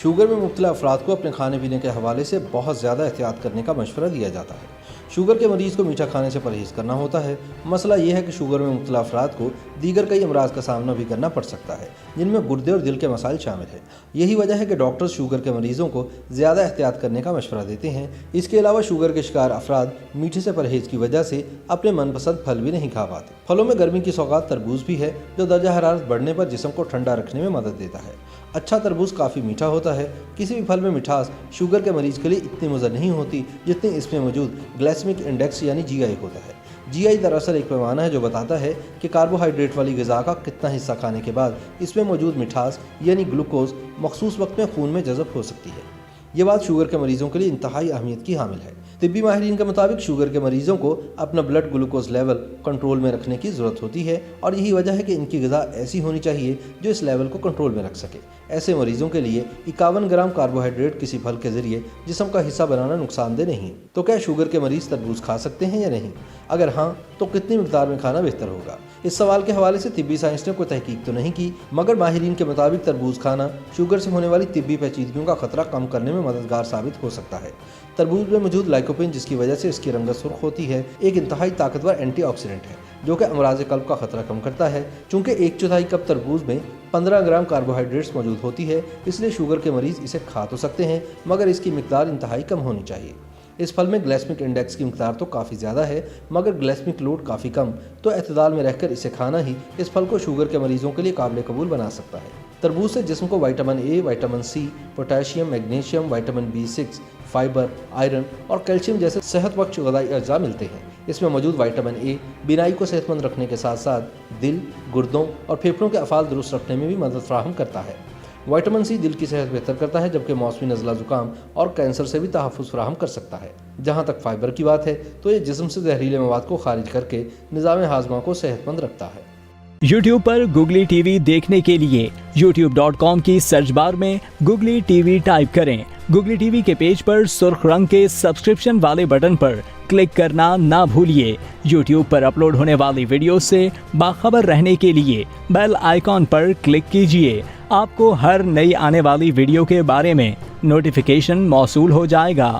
Sugar में मुब्तला अफराद को अपने खाने पीने के हवाले से बहुत ज़्यादा एहतियात करने का मशवरा दिया जाता है। शुगर के मरीज़ को मीठा खाने से परहेज़ करना होता है। मसला ये है कि शुगर में मुब्तला अफराद को दीगर कई अमराज का सामना भी करना पड़ सकता है, जिनमें गुर्दे और दिल के मसाइल शामिल हैं। यही वजह है कि डॉक्टर्स शुगर के मरीज़ों को ज़्यादा एहतियात करने का मशवरा देते हैं। इसके अलावा शुगर के शिकार अफराद मीठे से परहेज़ की वजह से अपने मनपसंद फल भी नहीं खा पाते। फलों में गर्मी की सौगात तरबूज भी है, जो दर्जा हरारत बढ़ने पर जिस्म को ठंडा रखने में मदद देता है। अच्छा तरबूज काफ़ी मीठा होता है। किसी भी फल में मिठास शुगर के मरीज़ के लिए इतनी मुज़र नहीं होती जितनी इसमें मौजूद ग्लाइसेमिक इंडेक्स यानी GI होता है। GI दरअसल एक पैमाना है जो बताता है कि कार्बोहाइड्रेट वाली ग़िज़ा का कितना हिस्सा खाने के बाद इसमें मौजूद मिठास यानी ग्लूकोज मखसूस वक्त में खून में जज़ब हो सकती है। ये बात शुगर के मरीज़ों के लिए इंतहाई अहमियत की हामिल है। तिब्बी माहिरीन के मुताबिक शुगर के मरीज़ों को अपना ब्लड ग्लूकोज लेवल कंट्रोल में रखने की ज़रूरत होती है और यही वजह है कि इनकी ग़िज़ा ऐसी होनी चाहिए जो इस लेवल को कंट्रोल में रख सके। ऐसे मरीज़ों के लिए 51 ग्राम कार्बोहाइड्रेट किसी फल के ज़रिए जिस्म का हिस्सा बनाना नुकसानदेह नहीं है। तो क्या शुगर के मरीज़ तरबूज खा सकते हैं या नहीं? अगर हाँ, तो कितनी मिकदार में खाना बेहतर होगा? इस सवाल के हवाले से तिब्बी साइंस ने कोई तहकीक तो नहीं की, मगर माहिरीन के मुताबिक तरबूज खाना शुगर से होने वाली तिब्बी पेचीदगियों का खतरा कम करने में मददगार साबित हो सकता है। तरबूज में मौजूद लाइकोपिन, जिसकी वजह से इसकी रंगत सुर्ख होती है, एक इंतहाई ताकतवर एंटीऑक्सीडेंट है जो कि अमराज कल्ब का खतरा कम करता है। चूँकि 1/4 कप तरबूज में 15 ग्राम कार्बोहाइड्रेट्स मौजूद होती है, इसलिए शुगर के मरीज़ इसे खा तो सकते हैं, मगर इसकी मिकदार इंतहाई कम होनी चाहिए। इस फल में ग्लाइसेमिक इंडेक्स की मिकदार तो काफ़ी ज़्यादा है, मगर ग्लाइसेमिक लोड काफ़ी कम, तो एतदाल में रहकर इसे खाना ही इस फल को शुगर के मरीज़ों के लिए काबिल कबूल बना सकता है। तरबूज से जिस्म को vitamin A, vitamin C, potassium, magnesium, vitamin B6, fibre, iron और कैल्शियम जैसे सेहत बख्श ग़िज़ाई अज्जा मिलते हैं। इसमें मौजूद विटामिन A बीनाई को सेहतमंद रखने के साथ साथ दिल, गुर्दों और फेफड़ों के अफ़ाल दुरुस्त रखने में भी मदद फराहम करता है। विटामिन C दिल की सेहत बेहतर करता है, जबकि मौसमी नज़ला ज़ुकाम और कैंसर से भी तहफ़्फ़ुज़ फराहम कर सकता है। जहाँ तक फाइबर की बात है तो ये जिस्म से जहरीले मवाद को खारिज करके निज़ाम हाज़मा को सेहतमंद रखता है। YouTube पर Googly TV देखने के लिए youtube.com की सर्च बार में Googly TV टाइप करें। Googly TV के पेज पर सुर्ख रंग के सब्सक्रिप्शन वाले बटन पर क्लिक करना ना भूलिए। YouTube पर अपलोड होने वाली वीडियो से बाखबर रहने के लिए बेल आइकॉन पर क्लिक कीजिए। आपको हर नई आने वाली वीडियो के बारे में नोटिफिकेशन मौसूल हो जाएगा।